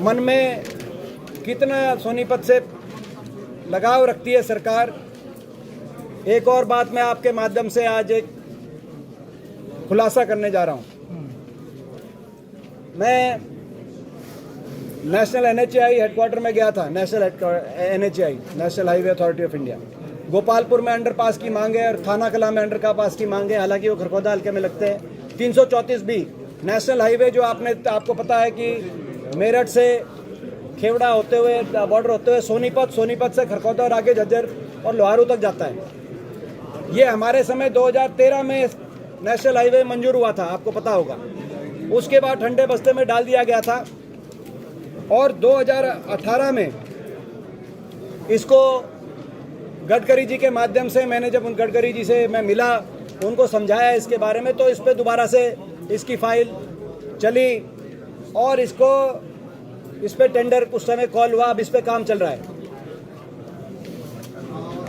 मन में कितना सोनीपत से लगाव रखती है सरकार। एक और बात मैं आपके माध्यम से आज एक खुलासा करने जा रहा हूं। मैं नेशनल NHAI हेडक्वार्टर में गया था। National NHAI national highway authority of India, Gopalpur में अंडरपास की मांग है और थाना कला में अंडरपास की मांग है। हालांकि वो खरखोदा हल्के में लगते हैं। 334B नेशनल हाईवे जो आपको पता है कि मेरठ से खेवड़ा होते हुए बॉर्डर होते हुए सोनीपत से खरखोदा और आगे झज्जर और लोहारू तक जाता है। ये हमारे समय 2013 में नेशनल हाईवे मंजूर हुआ था, आपको पता होगा। उसके बाद ठंडे बस्ते में डाल दिया गया था और 2018 में इसको गडकरी जी के माध्यम से मैंने जब उन गडकरी जी से मैं मिला, उनको समझाया इसके बारे में, तो इस पे दोबारा से इसकी फाइल चली और इस पे टेंडर उस समय कॉल हुआ। अब इस पे काम चल रहा है।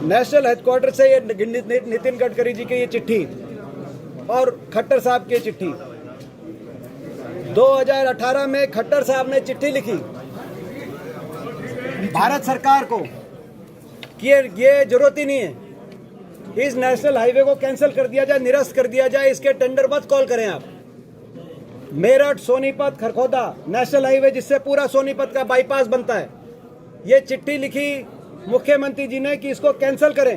नेशनल हेडक्वार्टर से ये नितिन गडकरी जी की ये चिट्ठी और खट्टर साहब की चिट्ठी 2018 में खट्टर साहब ने चिट्ठी लिखी भारत सरकार को कि ये जरूरत ही नहीं है, इस नेशनल हाईवे को कैंसिल कर दिया जाए, निरस्त कर दिया जाए, इसके टेंडर मत कॉल करें आप। मेरठ सोनीपत खरखोदा नेशनल हाईवे जिससे पूरा सोनीपत का बाईपास बनता है, ये चिट्ठी लिखी मुख्यमंत्री जी ने कि इसको कैंसिल करें,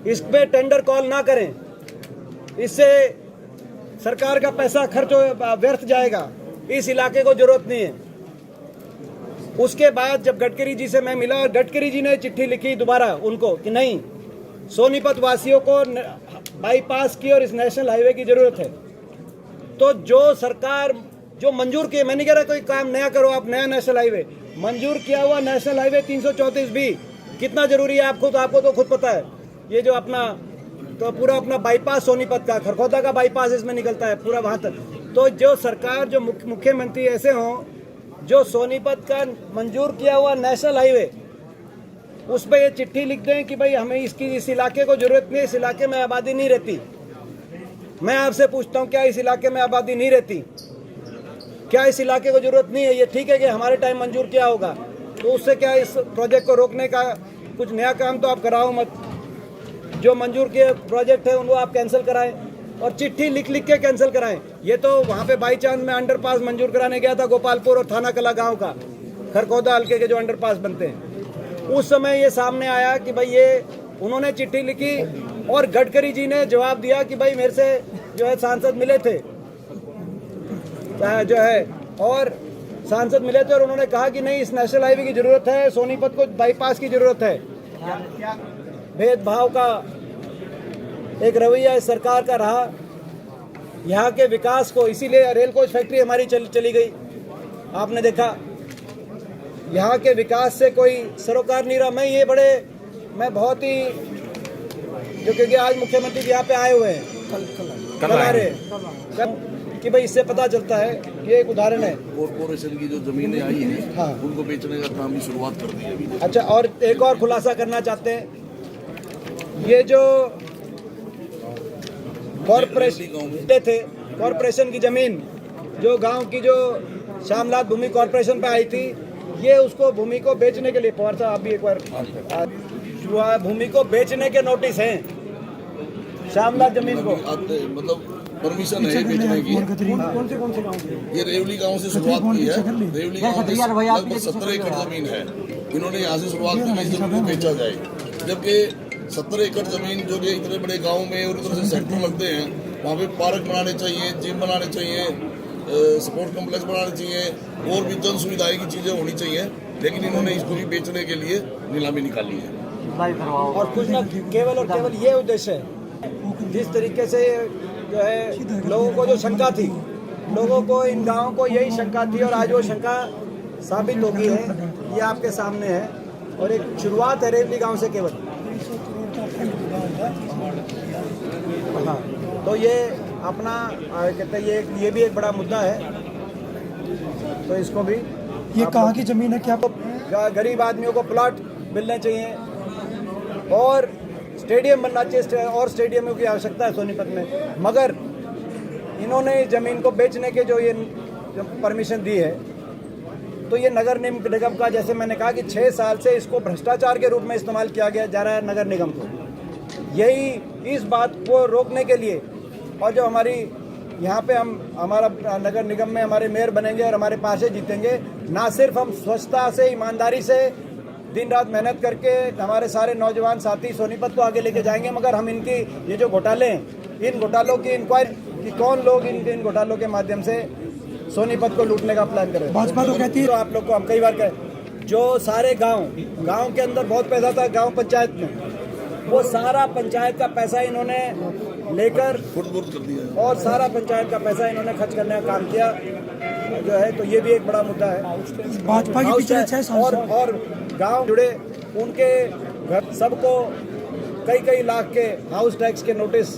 इस पे टेंडर कॉल ना करें, इससे सरकार का पैसा खर्च व्यर्थ जाएगा, इस इलाके को जरूरत नहीं है। उसके बाद जब गडकरी जी से मैं मिला और गडकरी जी ने चिट्ठी लिखी दोबारा उनको कि नहीं, सोनीपत वासियों को बाईपास की और इस नेशनल हाईवे की जरूरत है। तो जो सरकार जो मंजूर किए, मैं नहीं कह रहा कोई काम नया करो आप, नया नेशनल हाईवे मंजूर किया हुआ नेशनल हाईवे 334B कितना जरूरी है आपको तो खुद पता है। ये जो पूरा अपना बाईपास सोनीपत का खरखोदा का बाईपास इसमें निकलता है पूरा वहां तक। तो जो सरकार जो मुख्यमंत्री ऐसे हों जो सोनीपत का मंजूर किया हुआ नेशनल हाईवे उस पर ये चिट्ठी लिख दें कि भाई हमें इस इलाके को जरूरत नहीं, इस इलाके में आबादी नहीं रहती। मैं आपसे पूछता हूँ, क्या इस इलाके में आबादी नहीं रहती? क्या इस इलाके को जरूरत नहीं है? ये ठीक है कि हमारे टाइम मंजूर किया होगा, तो उससे क्या इस प्रोजेक्ट को रोकने का कुछ नया काम तो आप कराओ मत। जो मंजूर किए प्रोजेक्ट है उनको आप कैंसिल कराएं और चिट्ठी लिख के कैंसिल कराएं। ये तो वहाँ पे बाई चांस में अंडरपास मंजूर कराने गया था गोपालपुर और थाना कला गाँव का, खरखोदा हल्के के जो अंडरपास बनते हैं। उस समय ये सामने आया कि भाई ये उन्होंने चिट्ठी लिखी और गडकरी जी ने जवाब दिया कि भाई मेरे से जो है सांसद मिले थे और सांसद मिले थे और उन्होंने कहा कि नहीं, इस नेशनल हाईवे की जरूरत है, सोनीपत को बाईपास की जरूरत है। भेदभाव का एक रवैया इस सरकार का रहा यहाँ के विकास को, इसीलिए रेल कोच फैक्ट्री हमारी चली गई। आपने देखा यहाँ के विकास से कोई सरोकार नहीं रहा। मैं बहुत ही जो क्योंकि आज मुख्यमंत्री जी यहाँ पे आए हुए हैं, कल आ रहे कि भाई इससे पता चलता है, ये एक उदाहरण है। कॉर्पोरेशन की जो जमीनें आई हैं, हाँ, उनको बेचने का काम भी शुरुआत कर दी है। अच्छा, और एक और खुलासा करना चाहते हैं, ये जो कॉर्पोरेशन की जमीन जो गांव की जो श्यामलाल भूमि कॉर्पोरेशन पे आई थी, ये उसको भूमि को बेचने के लिए पवार साहब आप भी एक बार भूमि को बेचने के नोटिस हैं श्यामलाल जमीन को, मतलब परमिशन है बेचने की। कौन से गाँव की? ये रेवली गांव से शुरुआत की है। रेवली गांव से लगभग 17 एकड़ जमीन है। इन्होंने यहाँ से शुरुआत की इस जमीन को बेचा जाए, जबकि 17 एकड़ जमीन जो कि इतने बड़े गांव में और इतने से सेंटर लगते हैं, वहाँ पे पार्क बनाने चाहिए, जिम बनाने चाहिए, स्पोर्ट्स कॉम्प्लेक्स बनाने चाहिए और भी जन सुविधाएं की चीजें होनी चाहिए, लेकिन इन्होंने इसको भी बेचने के लिए नीलामी निकाली है। और कुछ न केवल ये उद्देश्य है, जिस तरीके से जो है लोगों को जो शंका थी, लोगों को इन गाँवों को यही शंका थी और आज वो शंका साबित हो गई है। ये आपके सामने है और एक शुरुआत है रेवली गांव से केवल। हाँ, तो ये अपना कहते हैं ये भी एक बड़ा मुद्दा है, तो इसको भी। ये कहाँ की जमीन है? क्या गरीब आदमियों को प्लॉट मिलने चाहिए और स्टेडियम बनना चाहिए और स्टेडियमों की आवश्यकता है सोनीपत में, मगर इन्होंने ज़मीन को बेचने के जो परमिशन दी है, तो ये नगर निगम का, जैसे मैंने कहा कि 6 साल से इसको भ्रष्टाचार के रूप में इस्तेमाल किया गया जा रहा है नगर निगम को। यही इस बात को रोकने के लिए, और जो हमारी यहाँ पे हमारा नगर निगम में हमारे मेयर बनेंगे और हमारे पास जीतेंगे, ना सिर्फ हम स्वच्छता से, ईमानदारी से दिन रात मेहनत करके हमारे सारे नौजवान साथी सोनीपत को आगे लेके जाएंगे, मगर हम इनकी ये जो घोटाले हैं, इन घोटालों की इंक्वायरी कि कौन लोग इन घोटालों के माध्यम से सोनीपत को लूटने का प्लान कर रहे हैं। भाजपा तो कहती है, तो आप लोग को हम कई बार कहे, जो सारे गांव के अंदर बहुत पैसा था गांव पंचायत में, वो सारा पंचायत का पैसा इन्होंने लेकर फुटबुर्द कर दिया और सारा पंचायत का पैसा इन्होंने खर्च करने का काम किया जो है। तो ये भी एक बड़ा मुद्दा है। भाजपा की पिछले 6 साल और गांव जुड़े उनके घर सबको कई लाख के हाउस टैक्स के नोटिस